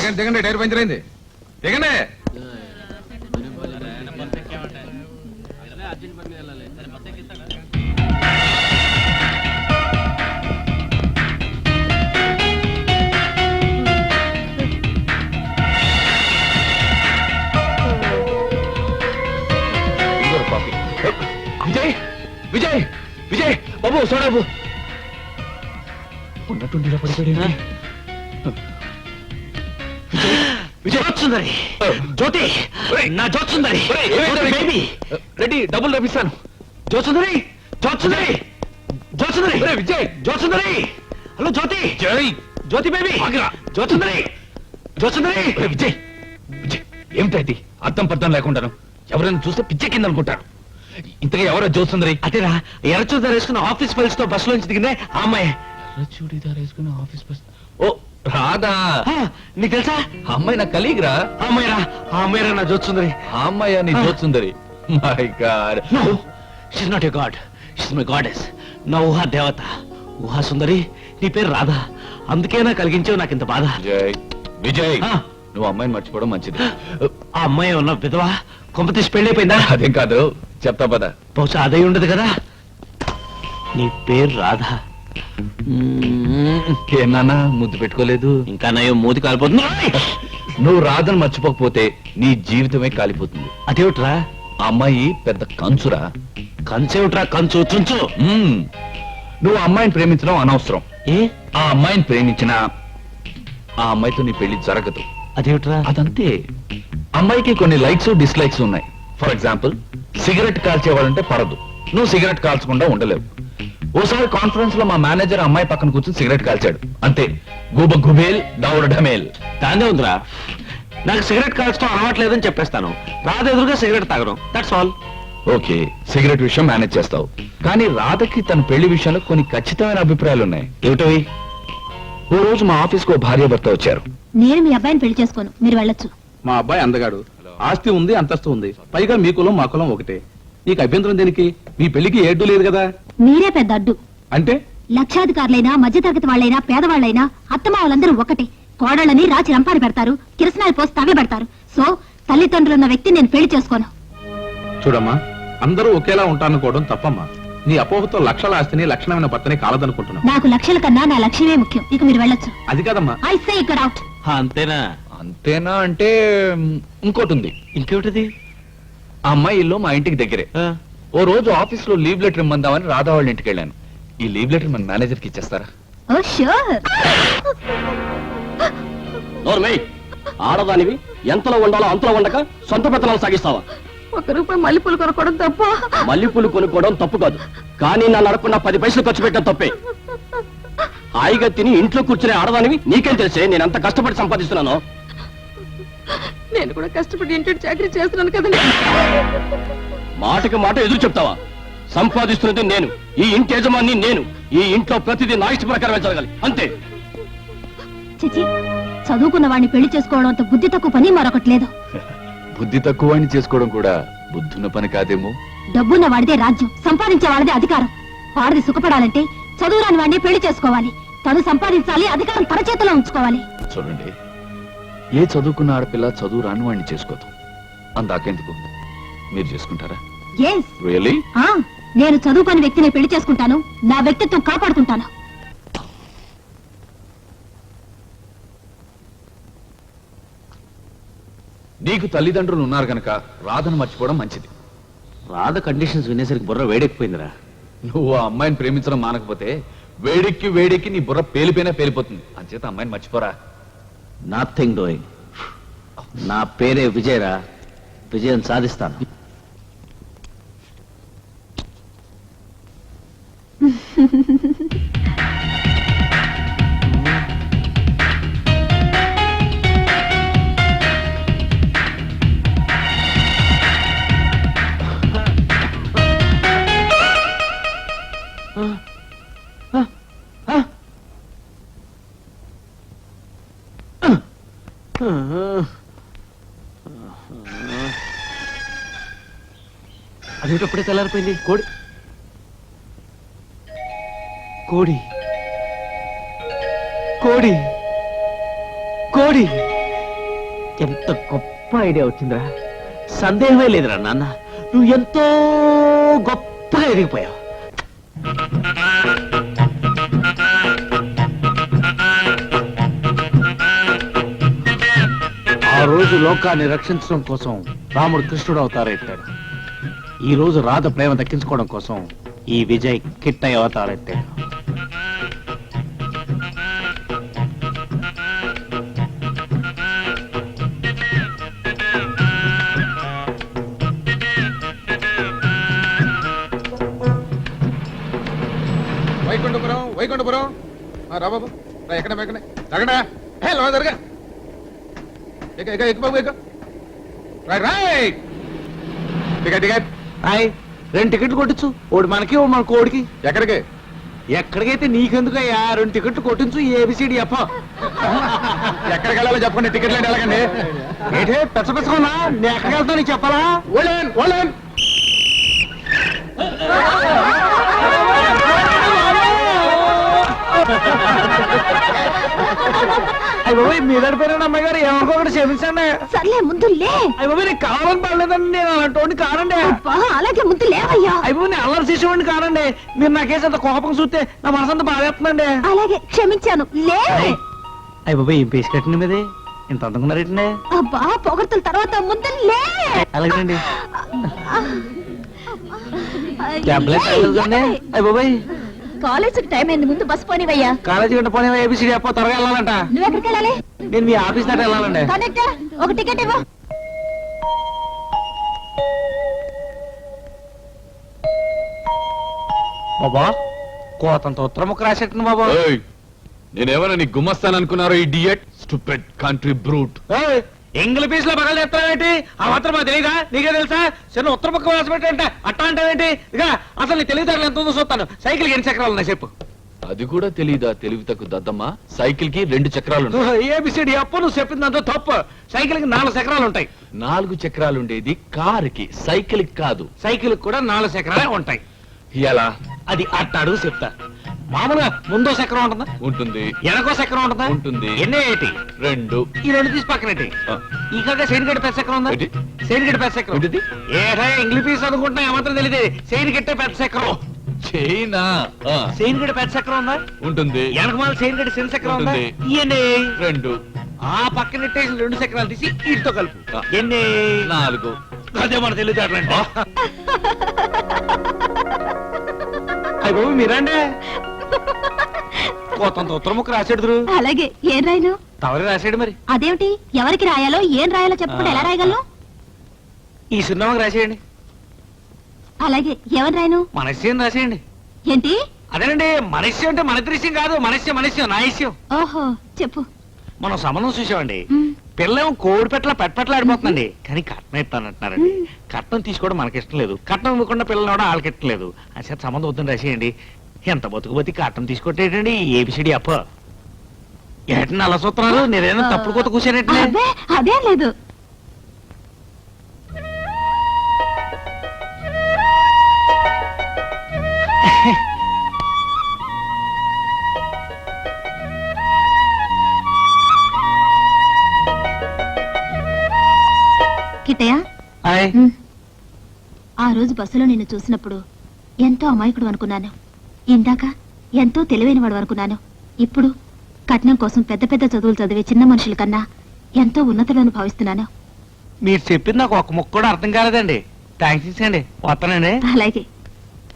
దిగండి దిగండి, tyre puncture అయింది. దిగండి. విజయ్ విజయ్ విజయ్ బాబు సోడాబు ఉన్నట్టుండి ఇలా పడిపోయాడు. జ్యోత్సుందరి జ్యోతి నా జ్యోత్సుందరి బేబీ రెడీ, డబ్బులు రప్పిస్తాను. జ్యోత్సుందరి జ్యోత్సుందరి జ్యోత్సుందరి విజయ్ జ్యోత్సుందరి హలో జ్యోతి జై జ్యోతి బేబీ జ్యోత్సుందరి జ్యోత్సుందరి విజయ్ విజయ్ ఏమిటైతే అర్థం పర్థం లేకుండాను ఎవరైనా చూస్తే పిచ్చే కింద అనుకుంటారు. ఇంతగా ఎవరో చూస్తుందరి? అదేరా ఎర్రచూడిదారు వేసుకున్న ఆఫీస్ ఫైల్స్ తో బస్ లోంచి దిగిందే ఆ అమ్మాయి. ఎర్రచూడిదారు వేసుకున్న ఆఫీస్ బస్? ఓ రాధా. నీకు తెలుసా? ఆ అమ్మాయి నా కలీగ్ రా. ఆ అమ్మాయిరా ఆ అమ్మాయిరా నా జ్యోత్సుందరి. ఆ అమ్మాయి నీ Jyotsundari? My god, no she's not a god, she's my goddess. నా ఊహా దేవత, ఊహా సుందరి. నీ పేరు రాధా, అందుకేనా కలిగించావు నాకు ఇంత బాధ. విజయ్ విజయ్ నువ్వు అమ్మాయిని మర్చిపోవడం మంచిది. ఆ అమ్మాయి ఉన్న విధవా కొంపతీసి పెళ్ళైపోయిందా? అదేం కాదు, చెప్తా పద. బహుశా అదే ఉండదు కదా. నీ పేరు రాధా. ఏమన్నా ముద్దు పెట్టుకోలేదు? ఇంకా నయం మూతి కాలిపోతుంది. నువ్వు రాధను మర్చిపోకపోతే నీ జీవితమే కాలిపోతుంది. అదేమిట్రా? ఆ అమ్మాయి పెద్ద కంచురా. కంచేమిట్రా? కంచు చుంచు. నువ్వు ఆ అమ్మాయిని ప్రేమించడం అనవసరం. ఏ? ఆ అమ్మాయిని ప్రేమించినా ఆ అమ్మాయితో నీ పెళ్లి జరగదు. అదేమిట్రా? అదంతే. అమ్మాయికి కొన్ని లైక్స్ డిస్లైక్స్ ఉన్నాయి. ఫర్ ఎగ్జాంపుల్, సిగరెట్ కాల్చేవాళ్ళంటే పడదు. నువ్వు సిగరెట్ కాల్చకుండా ఉండలేవు. ఓసారి కాన్ఫరెన్స్ లో మా మేనేజర్ అమ్మాయి పక్కన కూర్చొని సిగరెట్ కాల్చాడు. అంతే, గుబ గుబేల్ దౌడ ఢమేల్. దాందే ఉందిరా. నాకు సిగరెట్ కాల్చడం అలవాట్లేదని చెప్పేస్తాను. రాధ ఎదురుగా సిగరెట్ తాగడం, దట్స్ ఆల్. ఓకే, సిగరెట్ విషయం మేనేజ్ చేస్తావు. కానీ రాధకి తన పెళ్లి విషయంలో కొన్ని ఖచ్చితమైన అభిప్రాయాలు ఉన్నాయి. ఏమిటవి? ఓ రోజు మా ఆఫీస్ కు భార్య భర్త వచ్చారు. నేను మీ అబ్బాయిని పెళ్లి చేసుకోను, మీరు వెళ్ళొచ్చు. మా అబ్బాయి అందగాడు, ఆస్తి ఉంది, అంతస్తు ఉంది, పైగా మీ కులం మా కులం ఒకటే. నీకు అభ్యంతరం దేనికి? మీ పెళ్లికి ఏడ్డు లేదు కదా. మీరే పెద్ద అడ్డు. అంటే లక్షాధికారులైనా మధ్యతరగతి వాళ్ళైనా పేదవాళ్ళైనా అత్తమావులందరూ ఒకటే. కోడళ్ళని రాచి రంపాని పెడతారు, కిరసనాలు పోసి తవ్వి పెడతారు. సో తల్లిదండ్రులున్న వ్యక్తి నేను పెళ్లి చేసుకోను. చూడమ్మా, అందరూ ఒకేలా ఉంటారనుకోవడం తప్పమ్మా. నీ అపోహతో లక్షల ఆస్తిని లక్షణమైన భర్తని కాలదనుకుంటున్నావు. నాకు లక్షల కన్నా నా లక్ష్యమే ముఖ్యం. ఇక మీరు వెళ్ళొచ్చు. అది కాదమ్మా. ఐ సే ఇక్కడ అవుట్. అంతేనా? అంతేనా అంటే ఇంకోటి ఉంది. ఇంకేమిటది? ఆ అమ్మాయి ఇల్లు మా ఇంటికి దగ్గరే. ఓ రోజు ఆఫీస్ లో లీవ్ లెటర్ ఇమ్మందామని రాధా వాళ్ళ ఇంటికి వెళ్ళాను. ఈ లీవ్ లెటర్ మన మేనేజర్ కి ఇచ్చేస్తారా? ఓ ష్యూర్. ఆడదానివి ఎంతలో ఉండాలో అంతలో ఉండక సొంత పెత్తనాలు సాగిస్తావా? ₹1 మల్లెపూలు కొనుక్కోవడం తప్ప? మల్లెపూలు కొనుక్కోవడం తప్పు కాదు, కానీ నన్ను అడగకుండా 10 పైసలు ఖర్చు పెట్టడం తప్పే. హాయిగా తిని ఇంట్లో కూర్చునే ఆడదానివి నీకేం తెలిసే నేను ఎంత కష్టపడి సంపాదిస్తున్నానో? నేను కూడా కష్టపడి ఇంటి చాకరీ చేస్తున్నాను కదండి. మాటకి మాట ఎదురు చెప్తావా? సంపాదిస్తున్నది నేను, ఈ ఇంటి యజమాని నేను. ఈ ఇంట్లో ప్రతిదీ నా ఇష్ట ప్రకారమే జరగాలి, అంతే. చిచి, చదువుకున్న వాడిని పెళ్లి చేసుకోవడం అంత బుద్ధి తక్కువ పని మరొకటి లేదు. బుద్ధి తక్కువ అని చేసుకోవడం కూడా బుద్ధున్న పని కాదేమో. డబ్బున్న వాడిదే రాజ్యం, సంపాదించే వాడిదే అధికారం. వాడిది సుఖపడాలంటే చదువురాని వాడిని పెళ్లి చేసుకోవాలి. తను సంపాదించాలి, అధికారం తన చేతిలో ఉంచుకోవాలి. చూడండి, ఏ చదువుకున్న ఆడపిల్ల చదువు రాని వాడిని చేసుకోదు. అందాకెందుకు, మీరు చేసుకుంటారా? Yes, really? నేను చదువుకుని వ్యక్తిని పెళ్లి చేసుకుంటాను, నా వ్యక్తిత్వం కాపాడుకుంటాను. నీకు తల్లిదండ్రులు ఉన్నారు గనక రాధను మర్చిపోవడం మంచిది. రాధ కండిషన్స్ వినేసరికి బుర్ర వేడెక్కిపోయిందిరా. నువ్వు ఆ అమ్మాయిని ప్రేమించడం మానకపోతే వేడెక్కి వేడెక్కి నీ బుర్ర పేలిపోయినా పేలిపోతుంది. అంచేత అమ్మాయిని మర్చిపోరా. Nothing doing. నా పేరే విజయరా, విజయం సాధిస్తాను. అదేటప్పుడే తెల్లారిపోయింది. కోడి కోడి కోడి కోడి ఎంత గొప్ప ఐడియా వచ్చిందిరా. సందేహమే లేదురా నాన్న, నువ్వు ఎంతో గొప్పగా ఎదిగిపోయావు. ఆ రోజు లోకాన్ని రక్షించడం కోసం రాముడు కృష్ణుడు అవతారెత్తాడు. ఈ రోజు రాధ ప్రేమ దక్కించుకోవడం కోసం ఈ విజయ్ కిట్టయ్య అవతారెత్తాడు. వైకుంఠపురం వైకుంఠపురం రా బాబు రా ఎక్కడ ఎక్కడ ఎక్కడ హే లో జరగా ఎక్కు బాబు ఎక్కు right right ticket ticket hi, 2 టికెట్లు కొట్టించు, ఒకటి మనకి ఒకటి మన కోడికి. ఎక్కడికి ఎక్కడికైతే నీకెందుకయ్యా, 2 టికెట్లు కొట్టించు, ఏబిసిడి అప్ప. ఎక్కడికి వెళ్ళాలో చెప్పండి టికెట్లు అంటే ఎలాగండి ఏంటే పెచ్చపెచ్చకున్నా, నేను ఎక్కడికి వెళ్తాను నీకు చెప్పాలా? ఓలేన్ ఓలేన్ అయ్య బాబోయ్, మీ దగ్గర అమ్మాయి గారు ఏమనుకోకుండా క్షమించండి. సర్లే ముందు లే. అయ్య బాబోయ్, నీకు కావాలని పడలేదండి, నేను అలాంటి కానండి. అబ్బా, అలాగే ముందు లేవయ్యా. అయ్య బాబోయ్, నేను అల్లరి చేసేవాడిని కానండి. మీరు నాకేసి అంత కోపం చూస్తే నా మనసంతా బాధేస్తుందండి. అలాగే క్షమించాను, లే. అయ్య బాబోయ్, ఏం పేసి కట్టిన మీదే ఇంత అందుకున్నారేంటండి? అబ్బా, పొగడ్తల తర్వాత ముందు లే. అలాగేనండి. ఏయ్, అయ్య బాబోయ్, కాలేజీకి టైం అయింది, ముందు బస్ పోనివయ్యా. కాలేజీ గంట పోనీ ఏబిసిడి అప్ప త్వరగా వెళ్ళాలంట. నువ్వు ఎక్కడికి వెళ్ళాలి? నేను మీ ఆఫీస్ దాకా వెళ్ళాలండి. కనెక్టర్, ఒక టికెట్ ఇవ్వు. బాబా, కోతంత ఉత్తరముఖ రాసేట్టు బాబా. ఏయ్, నేనేమన్నా నీ గుమ్మస్తాననుకున్నారో idiot stupid country brute. ఎంగిల్ పీస్ లో పగలు చెప్తావేంటి? ఆ మాత్రం మా తెలియదా? నీకే తెలుసా? చిన్న ఉత్తర పక్క రాసిపెట్టంటే అట్టా అంటావేంటి? ఇక అసలు నీ తెలివితేటలు ఎంత ఉందో చూస్తాను. సైకిల్ ఎన్ని చక్రాలు ఉన్నాయి చెప్పు. అది కూడా తెలీదా తెలివి తక్కువ దద్దమ్మా? సైకిల్ కి 2 చక్రాలు ఉంటాయి. ఏబిసిడి అప్పు నువ్వు చెప్పింది అంతా తప్పు. సైకిల్ కి 4 చక్రాలు ఉంటాయి. 4 చక్రాలు ఉండేది కారుకి, సైకిల్ కి కాదు. సైకిల్ కూడా 4 చక్రాలే ఉంటాయి. ఎలా అది అట్టాడు చెప్తా. మామూలుగా ముందో చక్రం ఉంటుందా? ఉంటుంది. వెనకో చక్రం ఉంటుందా? ఉంటుంది. ఎన్ని ఏంటి? 2. ఈ 2 తీసి పక్కనటి. ఆ. ఇంకా సైనిగడ్డ పెద్ద చక్రం ఉందా? ఏంటి? సైనిగడ్డ పెద్ద చక్రం. ఏంటిది? ఏటా ఇంగ్లీష్ పీస్ అనుకుంటున్నా, ఏమాత్రం తెలియదు. సైనిగట్టే పెద్ద చక్రం. చైనా. ఆ, సైనిగడ్డ పెద్ద చక్రం ఉందా? ఉంటుంది. వెనకమాల సైనిగడ్డ చిన్న చక్రం ఉందా? ఉంటుంది. ఎన్ని? 2. ఆ పక్కనెట్టేసి 2 చక్రాలు తీసి వీటితో కలుపు. ఆ. ఎన్ని? 4. అదే మన తెలియదు. అయ్యి బాబు, మీరండి కోతంత ఉత్తరముఖ రాసేడుదురు. అలాగే, ఏం రాయను? తవరి రాసాడు మరి. అదేమిటి, ఎవరికి రాయాలో ఏం రాయాలో చెప్పకుండా ఎలా రాయగలను? ఈ సున్నామకు రాసేయండి. అలాగే, ఎవరు రాయను? మనస్యం రాసేయండి. ఏంటి? అదేనండి, మనస్యం అంటే మన దృశ్యం కాదు, మనస్యం నా ఇష్యం. ఓహో, చెప్పు. మనం సంబంధం చూసామండి. మ్. పిల్లం కోడి పెట్టల పెట్పెట్ల ఆడిపోతుందండి. కానీ కట్నం ఇస్తానంటున్నారండి. కట్నం తీసుకోవడం మనకి ఇష్టం లేదు, కట్నం ఇవ్వకుండా పిల్లలు కూడా వాళ్ళకి ఇష్టం లేదు. అసలు సంబంధం వద్దని రాసేయండి. ఎంత బతుకుబతి కట్నం తీసుకొట్టేటండి ఏబిసిడి అప్ప. ఏటండి అలా చూస్తున్నారు? నేనేమైనా తప్పుడు కొత్త కూర్చోనట్లే. అదే, అదేం లేదు. కిట్టయ్య, హాయ్. ఆ రోజు బస్సులో నిన్ను చూసినప్పుడు ఎంతో అమాయకుడు అనుకున్నాను. ఇందాక ఎంతో తెలివైనవాడు అనుకున్నాను. ఇప్పుడు కట్నం కోసం పెద్ద పెద్ద చదువులు చదివే చిన్న మనుషుల కన్నా ఎంతో ఉన్నతులను భావిస్తున్నాను. మీరు చెప్పింది నాకు ఒక ముక్క కూడా అర్థం కాలేదండి. థ్యాంక్స్ అండి. వస్తానండి. అలాగే.